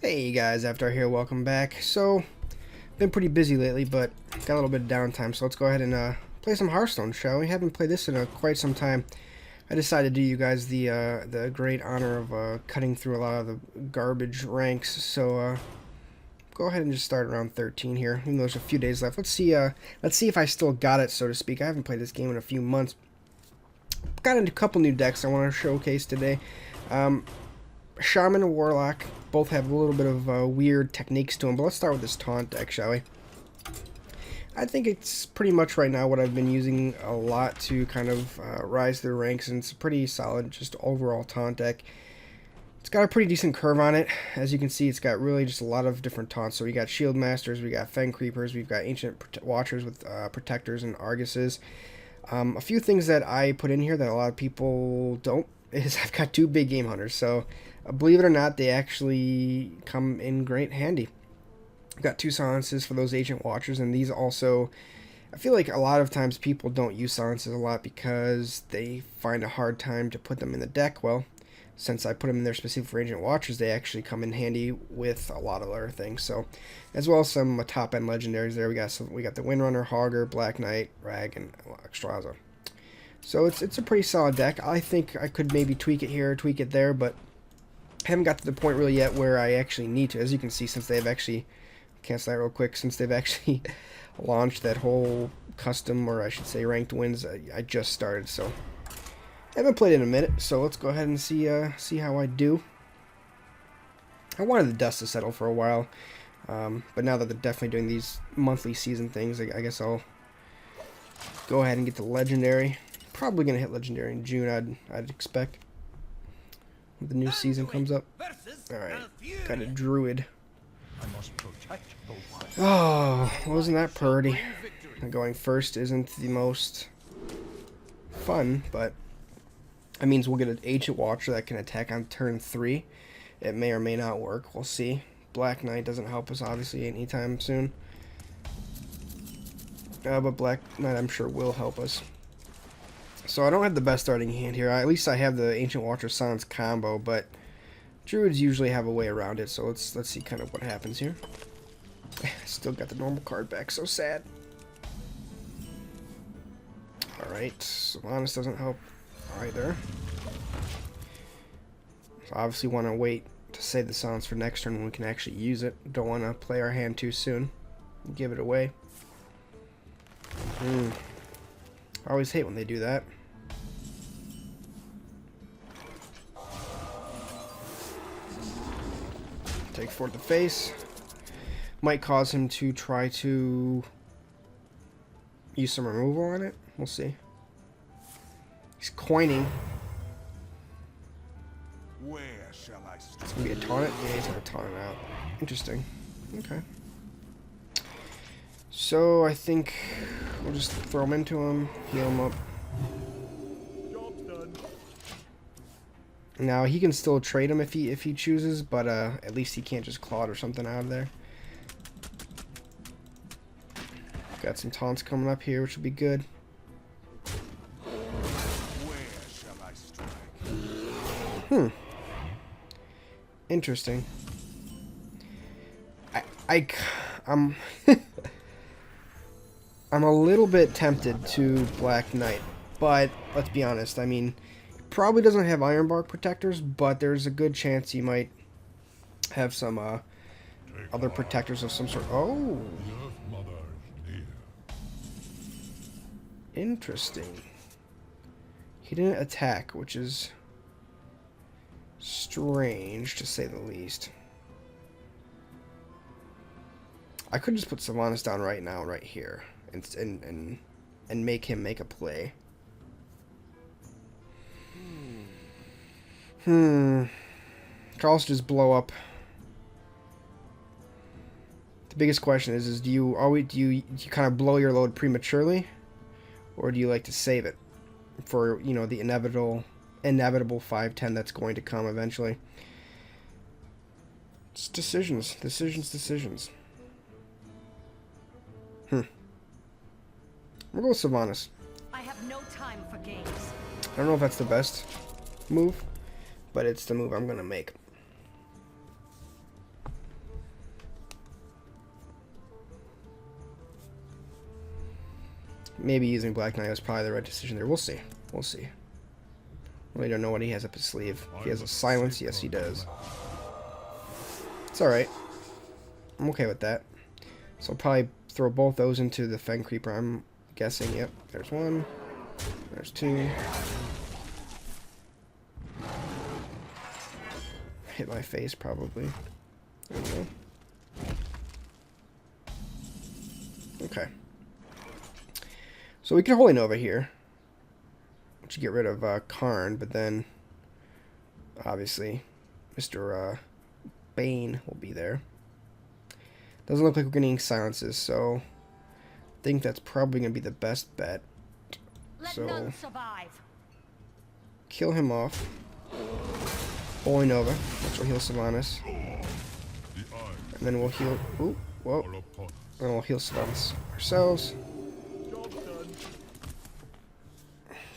Hey guys, After here, welcome back. So, been pretty busy lately, but got a little bit of downtime, so let's go ahead and play some Hearthstone, shall we? Haven't played this in quite some time. I decided to do you guys the great honor of cutting through a lot of the garbage ranks, so go ahead and just start around 13 here, even though there's a few days left. Let's see if I still got it, so to speak. I haven't played this game in a few months. Got into a couple new decks I want to showcase today. Shaman and Warlock both have a little bit of weird techniques to them, but let's start with this taunt deck, shall we? I think it's pretty much right now what I've been using a lot to kind of rise their ranks, and it's a pretty solid just overall taunt deck. It's got a pretty decent curve on it. As you can see, it's got really just a lot of different taunts. So we got Shield Masters, we got Feng Creepers, we've got Ancient Watchers with Protectors and Arguses. A few things that I put in here that a lot of people don't is I've got two big game hunters, so believe it or not, they actually come in great handy. I've got two silences for those Ancient Watchers, and these also, I feel like a lot of times people don't use silences a lot because they find a hard time to put them in the deck. Well, since I put them in there specifically for Ancient Watchers, they actually come in handy with a lot of other things. So, as well as some top end legendaries there. We got the Windrunner, Hogger, Black Knight, Rag, and Extraza. So it's a pretty solid deck. I think I could maybe tweak it here, tweak it there, but I haven't got to the point really yet where I actually need to. As you can see, since they've actually, cancel that real quick, since they've actually launched that whole custom, or I should say ranked wins, I just started, so I haven't played in a minute, so let's go ahead and see how I do. I wanted the dust to settle for a while, but now that they're definitely doing these monthly season things, I guess I'll go ahead and get the legendary. Probably gonna hit legendary in June, I'd expect. The new season comes up. Alright, got a druid. Oh, wasn't that pretty? Going first isn't the most fun, but that means we'll get an Ancient Watcher that can attack on turn 3. It may or may not work, we'll see. Black Knight doesn't help us obviously anytime soon. But Black Knight I'm sure will help us. So I don't have the best starting hand here. At least I have the Ancient Watcher Silence combo, but Druids usually have a way around it, so let's see kind of what happens here. Still got the normal card back, so sad. Alright, Sylvanas doesn't help either. So obviously want to wait to save the Silence for next turn when we can actually use it. Don't want to play our hand too soon. Give it away. I always hate when they do that. Take 4 to the face. Might cause him to try to use some removal on it. We'll see. He's coining. Where shall I start? It's gonna be a taunt. Yeah, he's gonna taunt it out. Interesting. Okay. So I think we'll just throw him into him, heal him up. Job's done. Now he can still trade him if he chooses, but at least he can't just claw it or something out of there. Got some taunts coming up here, which will be good. Where shall I strike? Interesting. I'm I'm a little bit tempted to Black Knight, but let's be honest. I mean, probably doesn't have Ironbark protectors, but there's a good chance he might have some other protectors of some sort. Oh, interesting. He didn't attack, which is strange to say the least. I could just put Sylvanas down right now, right here, and make him make a play. Could also just blow up. The biggest question is do you kind of blow your load prematurely, or do you like to save it for, you know, the inevitable 5/10 that's going to come eventually? It's decisions. We'll go with Sylvanas. I have no time for games. I don't know if that's the best move, but it's the move I'm gonna make. maybe using Black Knight was probably the right decision there. We'll see. We'll see. Really don't know what he has up his sleeve. He has a silence. Yes, he does. It's alright. I'm okay with that. So I'll probably throw both those into the Feng Creeper, I'm guessing. Yep, there's one. There's two. Hit my face, probably. There we go. Okay. So we can Holy Nova here. Which get rid of Karn, but then obviously Mr. Bane will be there. Doesn't look like we're getting silences, so I think that's probably going to be the best bet. Let none survive. Kill him off. Holy Nova, which will heal Sylvanas. And then we'll heal... Ooh, whoa. And then we'll heal Sylvanas ourselves.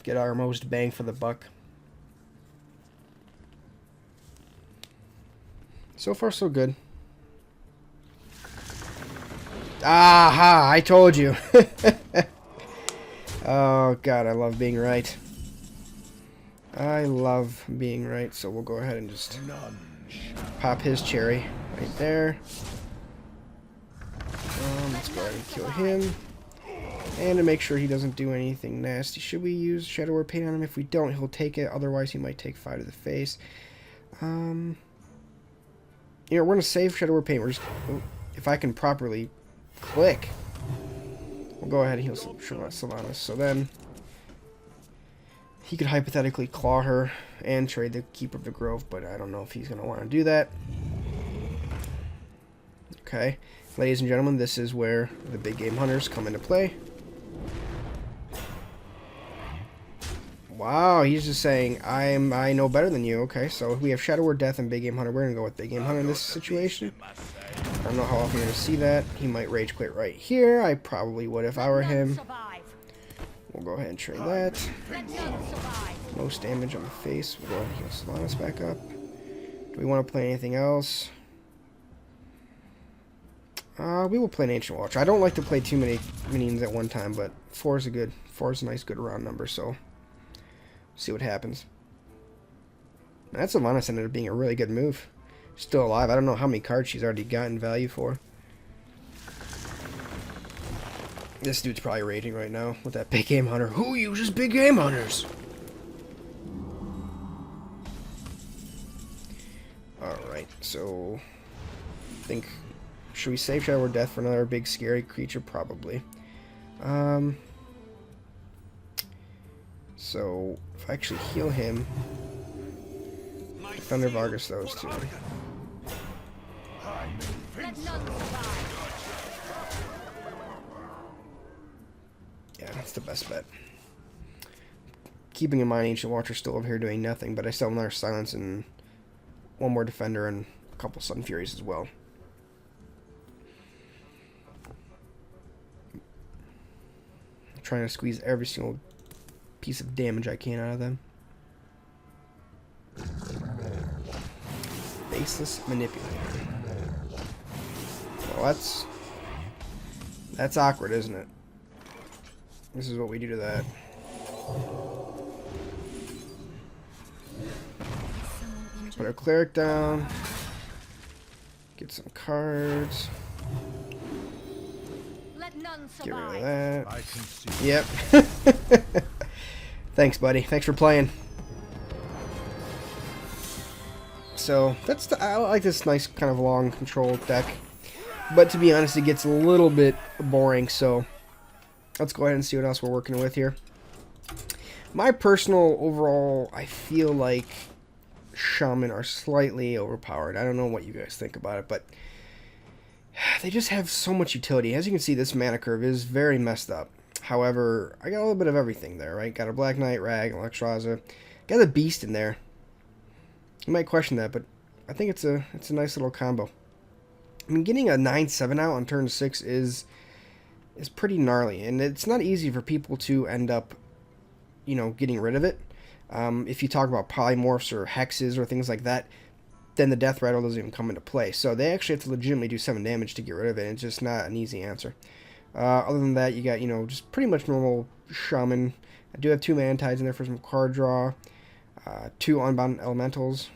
Get our most bang for the buck. So far, so good. Aha! I told you. Oh, God, I love being right. I love being right, so we'll go ahead and just pop his cherry right there. Let's go ahead and kill him. And to make sure he doesn't do anything nasty, should we use Shadow Word Paint on him? If we don't, he'll take it. Otherwise, he might take 5 to the face. You know, we're going to save Shadow Word Paint. We're just... Oh, if I can properly click, we'll go ahead and heal Sylvanas. So then, he could hypothetically claw her and trade the Keeper of the Grove, but I don't know if he's going to want to do that. Okay. Ladies and gentlemen, this is where the big game hunters come into play. Wow, he's just saying, I know better than you. Okay, so we have Shadow Word Death and Big Game Hunter. We're going to go with Big Game Hunter in this situation. I don't know how often you're going to see that. He might Rage Quit right here. I probably would if I were him. We'll go ahead and trade that. Most damage on the face. We'll go ahead and heal Sylvanas back up. Do we want to play anything else? We will play an Ancient Watcher. I don't like to play too many minions at one time, but 4 is a nice good round number, so see what happens. That Sylvanas ended up being a really good move. Still alive. I don't know how many cards she's already gotten value for. This dude's probably raging right now with that Big Game Hunter. Who uses Big Game Hunters? Alright, so I think... Should we save Shadow Word Death for another big scary creature? Probably. So, if I actually heal him, Thunder Vargas those two. Yeah, that's the best bet. Keeping in mind Ancient Watcher's still over here doing nothing, but I still have another Silence and one more Defender and a couple Sun Furies as well. Trying to squeeze every single piece of damage I can out of them. Faceless Manipulator. Well, that's awkward, isn't it? This is what we do to that. Put our Cleric down. Get some cards. Get rid of that. Yep. Thanks, buddy. Thanks for playing. So, I like this nice kind of long control deck. But to be honest, it gets a little bit boring, so let's go ahead and see what else we're working with here. My personal overall, I feel like Shaman are slightly overpowered. I don't know what you guys think about it, but they just have so much utility. As you can see, this mana curve is very messed up. However, I got a little bit of everything there, right? Got a Black Knight, Rag, Electraza. Got a Beast in there. You might question that, but I think it's a nice little combo. I mean, getting a 9/7 out on turn 6 is pretty gnarly, and it's not easy for people to end up, you know, getting rid of it. If you talk about polymorphs or hexes or things like that, then the death rattle doesn't even come into play. So they actually have to legitimately do 7 damage to get rid of it. It's just not an easy answer. Other than that, you got, you know, just pretty much normal shaman. I do have 2 mana tides in there for some card draw. 2 unbound elementals.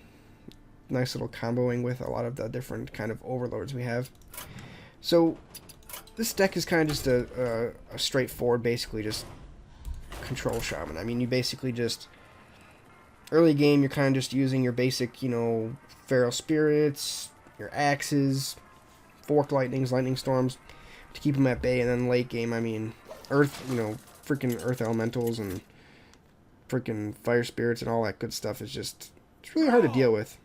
Nice little comboing with a lot of the different kind of overlords we have. So this deck is kind of just a straightforward, basically just control shaman. I mean, you basically just early game, you're kind of just using your basic, you know, feral spirits, your axes, forked lightnings, lightning storms to keep them at bay, and then late game, I mean, earth, you know, freaking earth elementals and freaking fire spirits and all that good stuff is just, it's really hard to deal with.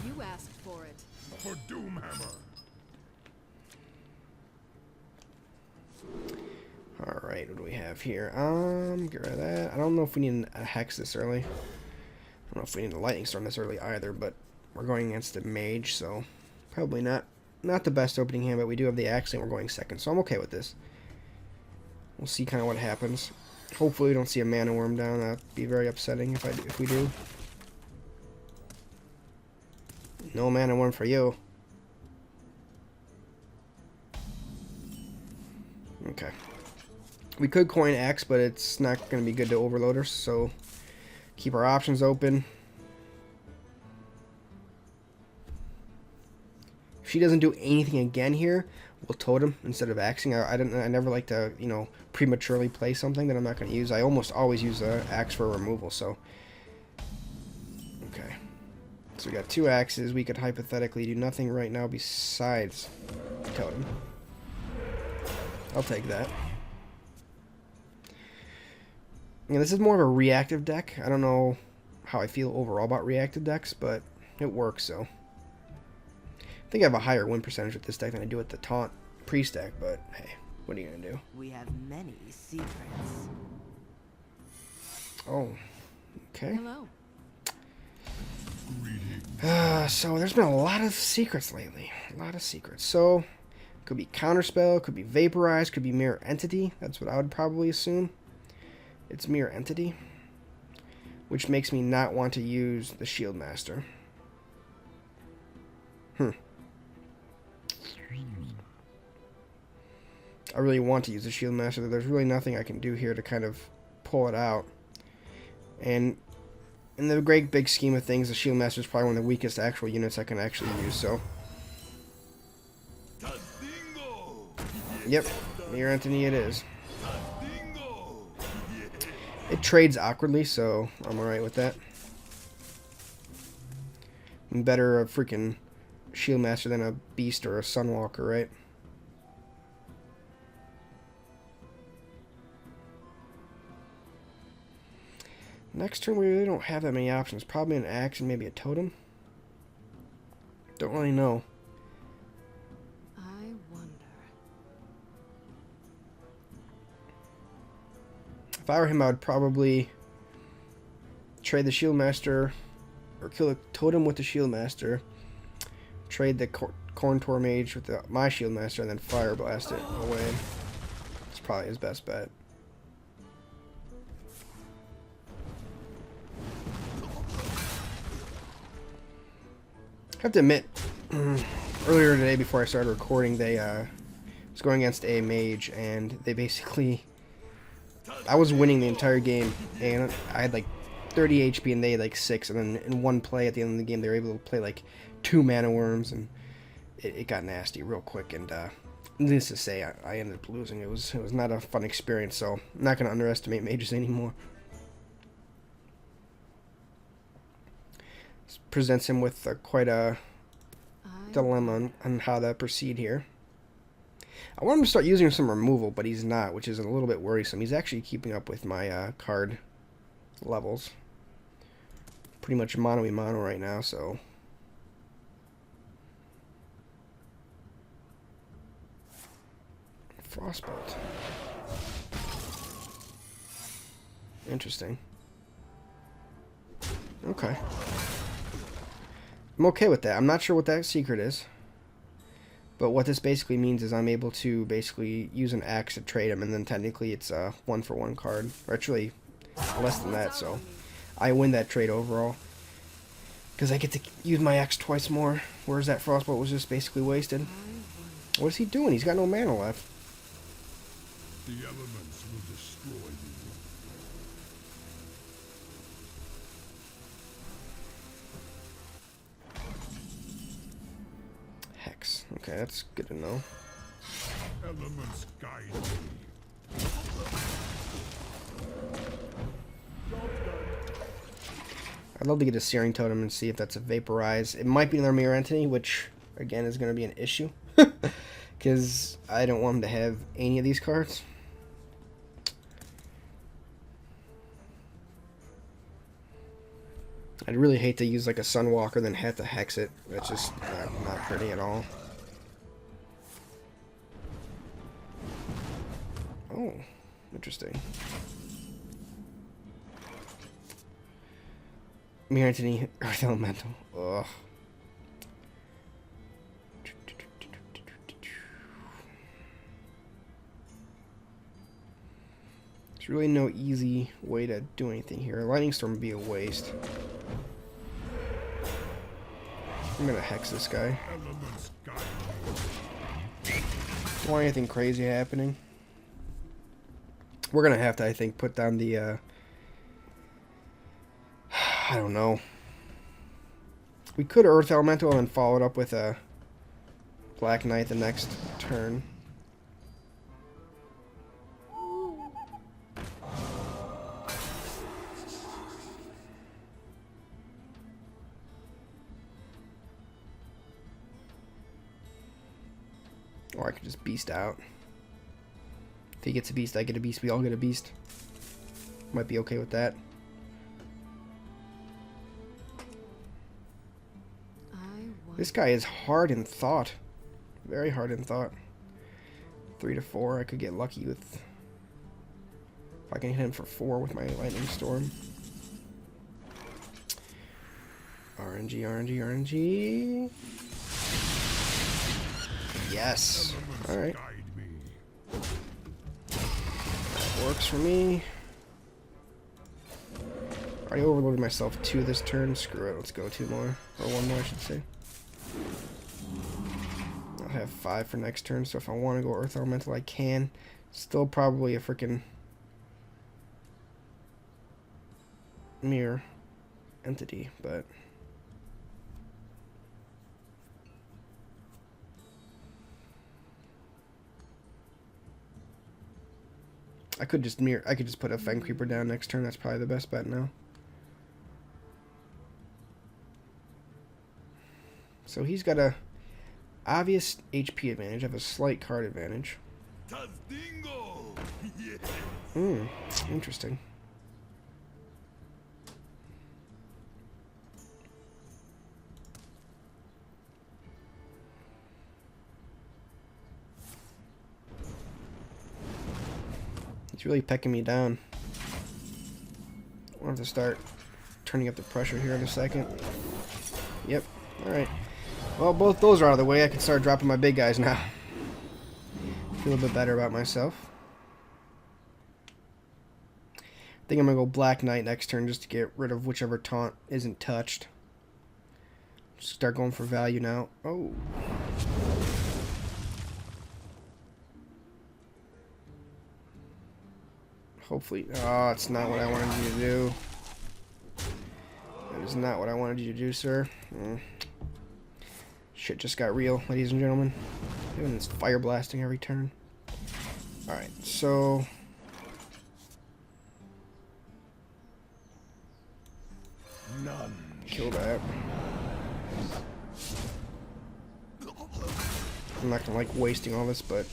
You asked for it. For Doomhammer. Alright, what do we have here? Get rid of that. I don't know if we need a hex this early. I don't know if we need a lightning storm this early either, but we're going against a mage, so probably not the best opening hand, but we do have the axe and we're going second, so I'm okay with this. We'll see kind of what happens. Hopefully we don't see a mana worm down. That'd be very upsetting if we do. No mana worm for you. Okay. We could coin X, but it's not going to be good to overloaders, so keep our options open. If she doesn't do anything again here, we'll totem instead of axing. I never like to, you know, prematurely play something that I'm not going to use. I almost always use a axe for removal, so okay. So we got 2 axes. We could hypothetically do nothing right now besides totem. I'll take that. Yeah, this is more of a reactive deck. I don't know how I feel overall about reactive decks, but it works, so. I think I have a higher win percentage with this deck than I do with the Taunt Priest deck, but hey, what are you going to do? We have many secrets. Oh, okay. Hello. So there's been a lot of secrets lately. A lot of secrets. So, could be Counterspell, could be Vaporize, could be Mirror Entity. That's what I would probably assume. It's Mirror Entity, which makes me not want to use the Shield Master. I really want to use the Shield Master. There's really nothing I can do here to kind of pull it out. And in the great big scheme of things, the Shield Master is probably one of the weakest actual units I can actually use, so. Yep, Mirror Entity it is. It trades awkwardly, so I'm alright with that. I'm better a freaking Shield Master than a Beast or a Sunwalker, right? Next turn, we really don't have that many options. Probably an axe and maybe a totem. Don't really know. I wonder. If I were him, I would probably trade the Shield Master, or kill a totem with the Shield Master, trade the Corntor Mage with my Shield Master, and then Fire Blast it away. It's probably his best bet. I have to admit, earlier today before I started recording, they was going against a mage, and they basically, I was winning the entire game, and I had like 30 HP and they had like 6, and then in one play at the end of the game they were able to play like 2 mana worms, and it got nasty real quick, and needless to say, I ended up losing. It was not a fun experience, so I'm not going to underestimate mages anymore. This presents him with quite a dilemma on how to proceed here. I want him to start using some removal, but he's not, which is a little bit worrisome. He's actually keeping up with my card levels. Pretty much mono-y-mono right now, so. Frostbolt. Interesting. Okay. I'm okay with that. I'm not sure what that secret is. But what this basically means is I'm able to basically use an axe to trade him, and then technically it's a 1-for-1 card. Or actually less than that, so I win that trade overall. Because I get to use my axe twice more, whereas that Frostbolt was just basically wasted. What is he doing? He's got no mana left. The elements will destroy you. Hex. Okay, that's good to know. Elements guide me. I'd love to get a Searing Totem and see if that's a Vaporize. It might be another Mirror Entity, which, again, is going to be an issue. Because I don't want him to have any of these cards. I'd really hate to use like a Sunwalker, then have to hex it. That's just not pretty at all. Oh, interesting. Mirror Entity, Earth Elemental. Ugh. There's really no easy way to do anything here. Lightning Storm would be a waste. I'm gonna hex this guy. Don't want anything crazy happening. We're gonna have to, I think, put down the I don't know. We could Earth Elemental and then follow it up with a Black Knight the next turn. Or I could just beast out. If he gets a beast, I get a beast. We all get a beast. Might be okay with that. This guy is hard in thought. Very hard in thought. 3 to 4. I could get lucky with... If I can hit him for 4 with my Lightning Storm. RNG, RNG, RNG. Yes. Alright. That works for me. I already overloaded myself 2 this turn. Screw it. Let's go 2 more. Or 1 more, I should say. I'll have 5 for next turn, so if I want to go Earth Elemental, I can. Still probably a freaking Mirror Entity, but... I could just put a Fang Creeper down next turn. That's probably the best bet now. So he's got a obvious HP advantage. I have a slight card advantage. Interesting. He's really pecking me down. I'll have to start turning up the pressure here in a second. Yep. Alright. Well, both those are out of the way. I can start dropping my big guys now. Feel a bit better about myself. I think I'm going to go Black Knight next turn just to get rid of whichever taunt isn't touched. Just start going for value now. Oh. Hopefully. Oh, it's not what I wanted you to do. That is not what I wanted you to do, sir. Shit just got real, ladies and gentlemen. Doing this fire blasting every turn. Alright, so... None. Kill that. I'm not gonna like wasting all this, but...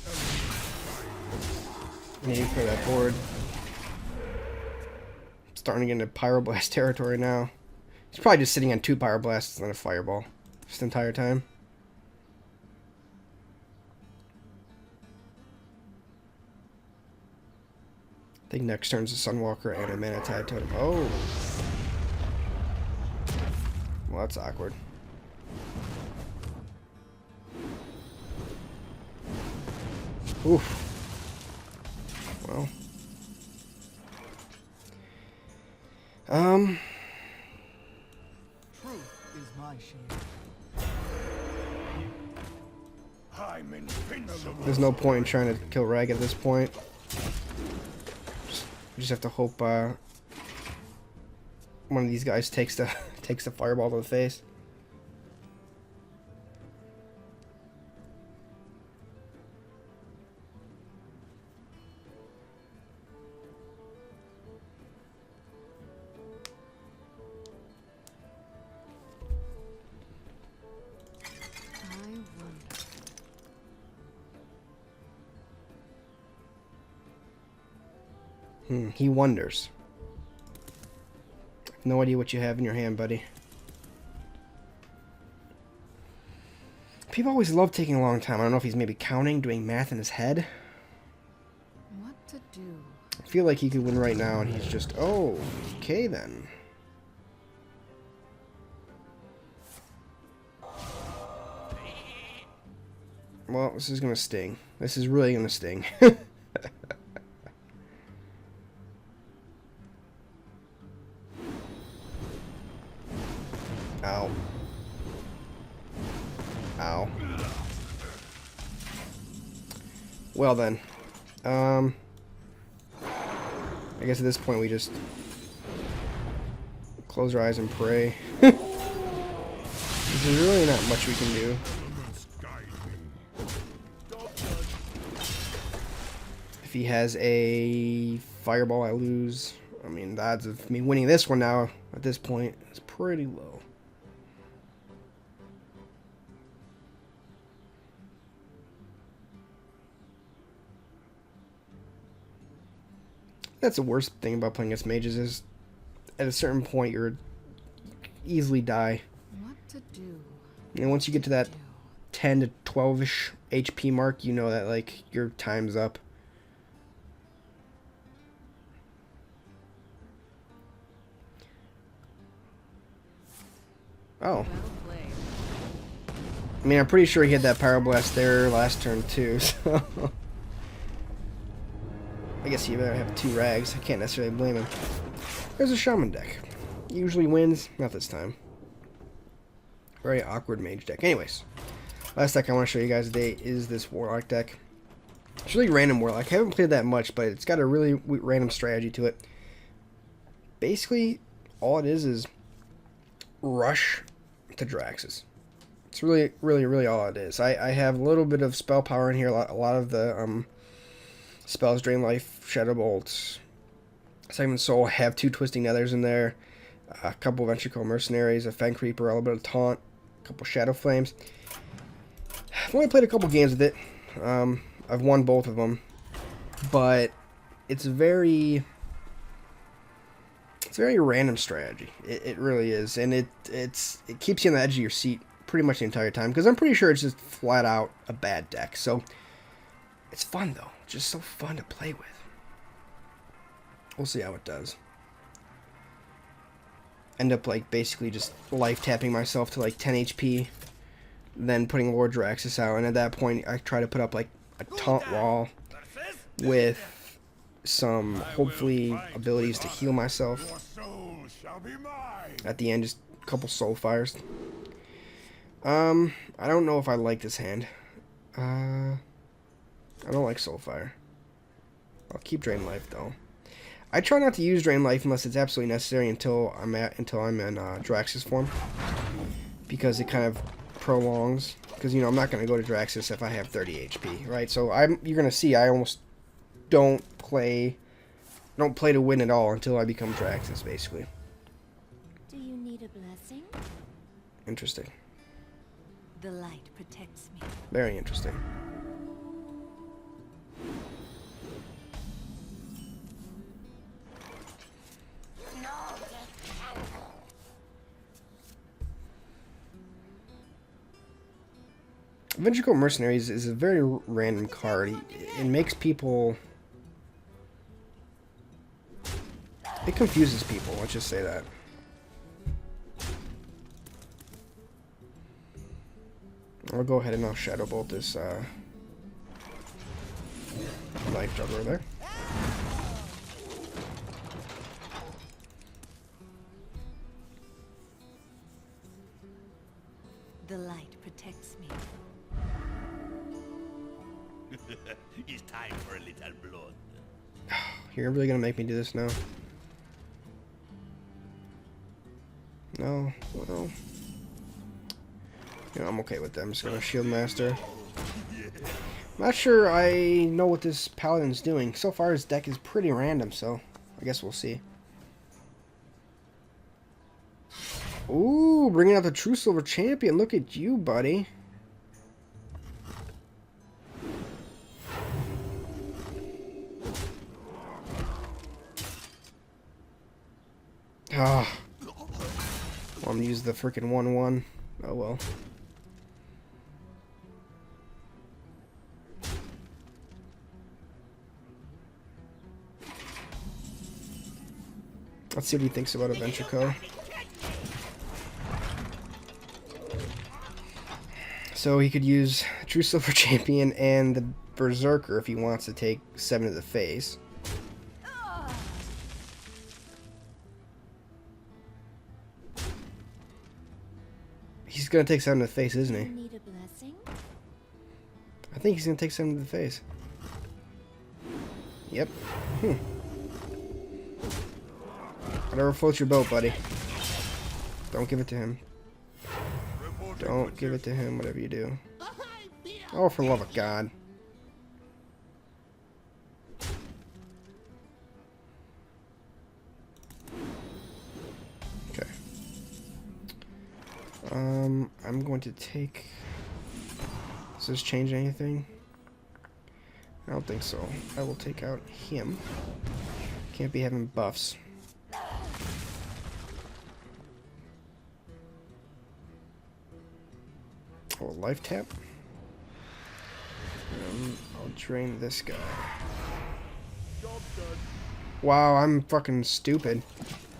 I need for that board. Starting to get into Pyroblast territory now. He's probably just sitting on 2 Pyroblasts and a Fireball this entire time. I think next turn's a Sunwalker and a Mana Tide Totem. Oh! Well, that's awkward. Oof. Well. Truth is my shield. I'm invincible. There's no point in trying to kill Rag at this point. You just have to hope one of these guys takes the takes the fireball to the face. I wonder. He wonders. No idea what you have in your hand, buddy. People always love taking a long time. I don't know if he's maybe counting, doing math in his head. What to do? I feel like he could win right now, and he's just, oh, okay then. Well, this is gonna sting. This is really gonna sting. Ow. Ow. Well then. I guess at this point we just close our eyes and pray. There's really not much we can do. Elements guide me. If he has a fireball, I lose. I mean, the odds of me winning this one now at this point is pretty low. That's the worst thing about playing against mages is at a certain point you easily die. What to do? And once you get to that 10 to 12ish HP mark, you know that like your time's up. Oh. Well played. I mean, I'm pretty sure he had that Power Blast there last turn too, so I guess you better have 2 rags. I can't necessarily blame him. There's a Shaman deck. Usually wins, not this time. Very awkward mage deck. Anyways, last deck I want to show you guys today is this Warlock deck. It's really random Warlock. I haven't played that much, but it's got a really random strategy to it. Basically, all it is rush to Draxus. It's really all it is. I have a little bit of spell power in here. A lot of the spells, Drain Life, Shadow Bolts, Segment Soul, have 2 Twisting Nethers in there, a couple of Ventricle Mercenaries, a Fang Creeper, a little bit of Taunt, a couple Shadow Flames. I've only played a couple games with it. I've won both of them, but it's very random strategy. It really is, and it keeps you on the edge of your seat pretty much the entire time, because I'm pretty sure it's just flat out a bad deck. So it's fun though, just so fun to play with. We'll see how it does. End up like basically just life tapping myself to like 10 HP, then putting Lord Draxus out, and at that point I try to put up like a taunt wall with some hopefully abilities to heal myself. Your soul shall be mine. At the end, just a couple soul fires. I don't know if I like this hand. I don't like Soulfire. I'll keep Drain Life though. I try not to use Drain Life unless it's absolutely necessary until I'm in Draxus form, because it kind of prolongs. Because you know I'm not going to go to Draxus if I have 30 HP, right? So you're going to see I almost don't play to win at all until I become Draxus, basically. Do you need a blessing? Interesting. The light protects me. Very interesting. Ventricle Mercenaries is a very random card. It makes people... It confuses people, let's just say that. I'll go ahead and I'll Shadow Bolt this Life Juggler there. The light protects me. It's time for a little blood. You're really gonna make me do this now? No, well, you know, I'm okay with that. I'm just gonna Shield Master. Not sure I know what this Paladin's doing. So far, his deck is pretty random, so I guess we'll see. Ooh, bringing out the True Silver Champion. Look at you, buddy. Ah. Well, I'm gonna use the freaking 1/1. Oh well. Let's see what he thinks about Adventure Co. So he could use True Silver Champion and the Berserker if he wants to take 7 to the face. He's gonna take 7 to the face, isn't Do you he? need a blessing? I think he's gonna take 7 to the face. Yep. Whatever floats your boat, buddy. Don't give it to him. Don't give it to him, whatever you do. Oh, for the love of God. Okay. I'm going to take... Does this change anything? I don't think so. I will take out him. Can't be having buffs. Oh, life tap. I'll drain this guy. Wow, I'm fucking stupid.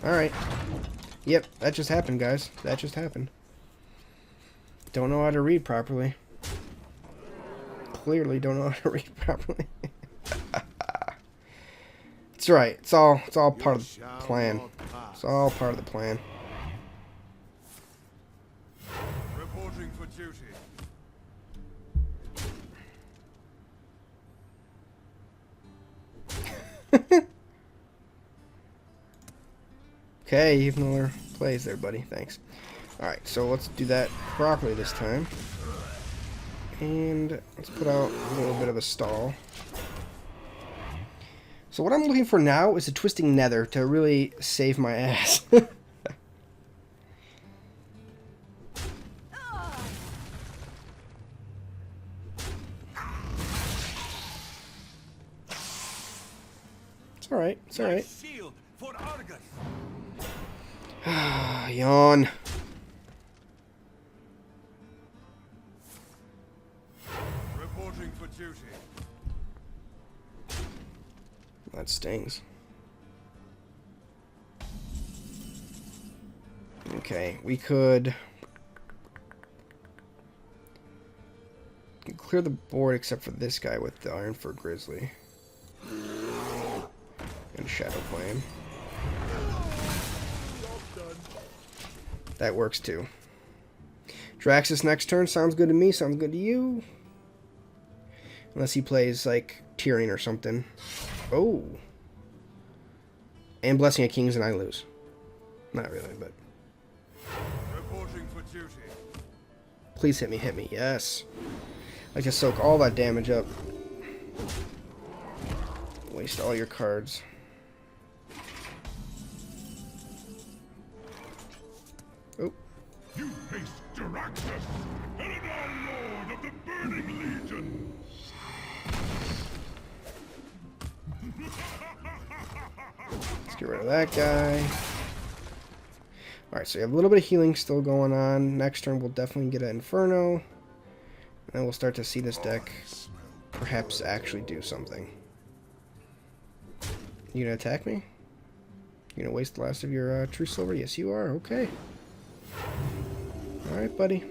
Alright. Yep, that just happened, guys. That just happened. Don't know how to read properly. Clearly don't know how to read properly. It's right. It's all part of the plan. It's all part of the plan. Reporting for duty. Okay, even another plays there, buddy. Thanks. Alright, so let's do that properly this time. And let's put out a little bit of a stall. So what I'm looking for now is a Twisting Nether to really save my ass. It's alright, it's alright. Shield for Argus. Yawn. Reporting for duty. That stings. Okay, we could clear the board except for this guy with the Ironfur Grizzly. And Shadow Flame. That works too. Draxus next turn. Sounds good to me. Sounds good to you. Unless he plays, like, Tyrion or something. Oh. And Blessing of Kings and I lose. Not really, but... Reporting for duty. Please hit me. Yes. I can soak all that damage up. Waste all your cards. Oh. You face Draxus, Eredar Lord of the Burning Legion. Let's get rid of that guy. Alright, so you have a little bit of healing still going on. Next turn we'll definitely get an Inferno. And then we'll start to see this deck perhaps actually do something. You gonna attack me? You gonna waste the last of your True Silver? Yes, you are. Okay. Alright, buddy.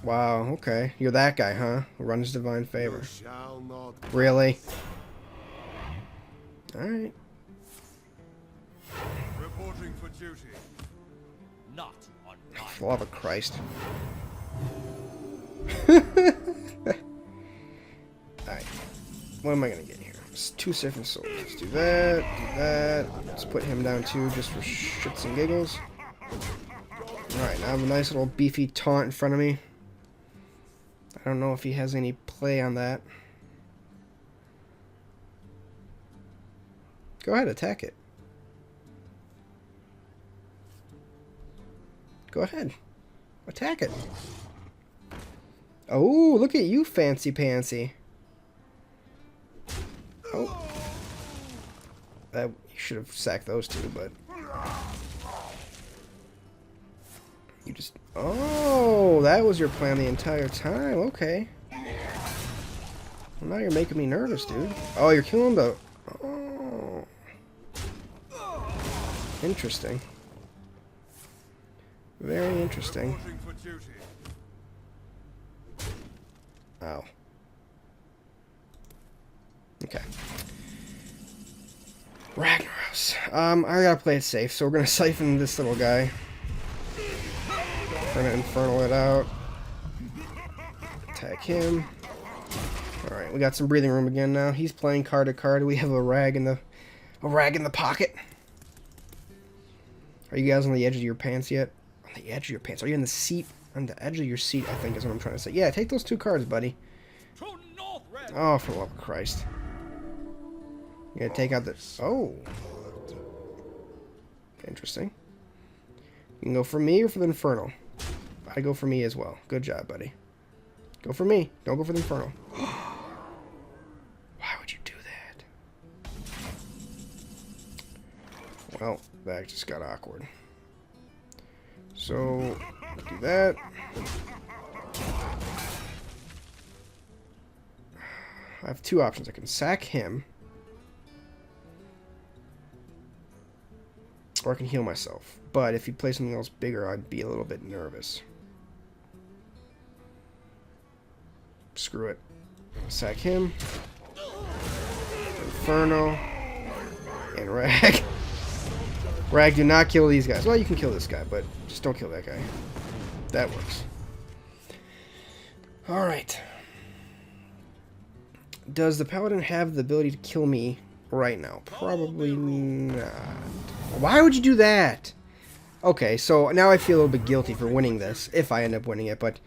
Wow, okay. You're that guy, huh? Who runs Divine Favor. Shall not. Really? Alright. Reporting for duty. Not on For the love of Christ. Alright. What am I gonna get here? It's 2 Siphon Souls. Let's do that, do that. Let's put him down too, just for shits and giggles. Alright, now I have a nice little beefy taunt in front of me. I don't know if he has any play on that. Go ahead, attack it. Go ahead. Attack it. Oh, look at you, fancy pantsy. Oh. You should have sacked those two, but... You just... Oh, that was your plan the entire time. Okay. Well, now you're making me nervous, dude. Oh, you're killing the... Oh. Interesting. Very interesting. Oh. Okay. Ragnaros. I gotta play it safe, so we're gonna siphon this little guy. We're gonna infernal it out. Attack him. Alright, we got some breathing room again now. He's playing card to card. We have a rag in the pocket. Are you guys on the edge of your pants yet? On the edge of your pants. Are you in the seat? On the edge of your seat, I think is what I'm trying to say. Yeah, take those 2 cards, buddy. Oh, for the love of Christ. You gotta take out the... Oh. Interesting. You can go for me or for the Infernal. I go for me as well. Good job, buddy. Go for me. Don't go for the Infernal. Why would you do that? Well, that just got awkward. So, do that. I have 2 options. I can sack him. Or I can heal myself. But if you play something else bigger, I'd be a little bit nervous. Screw it. Sack him. Inferno. And Rag. Rag, do not kill these guys. Well, you can kill this guy, but just don't kill that guy. That works. Alright. Does the Paladin have the ability to kill me right now? Probably not. Why would you do that? Okay, so now I feel a little bit guilty for winning this, if I end up winning it, but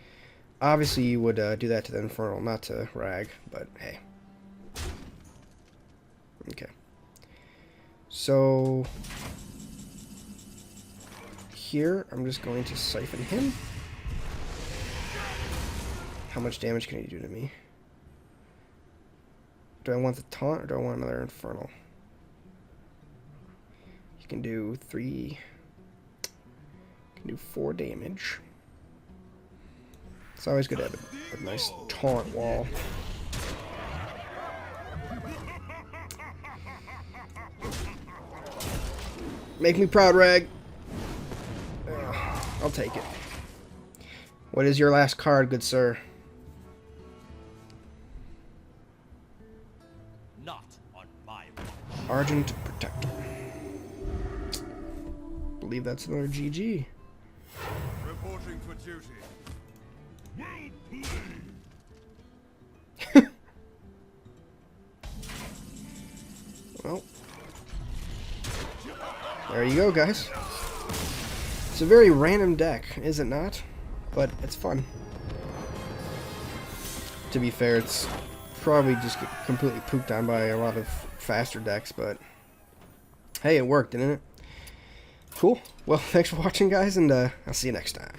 obviously you would do that to the Infernal, not to Rag, but hey. Okay. So... here, I'm just going to siphon him. How much damage can he do to me? Do I want the taunt or do I want another Infernal? You can do 3. You can do 4 damage. It's always good to have a nice taunt wall. Make me proud, Rag. I'll take it. What is your last card, good sir? Not on my watch. Argent Protector. Believe that's another GG. Reporting for duty. Well played. Well, there you go, guys. It's a very random deck, is it not? But it's fun. To be fair, it's probably just completely pooped on by a lot of faster decks, but hey, it worked, didn't it? Cool. Well, thanks for watching, guys, and I'll see you next time.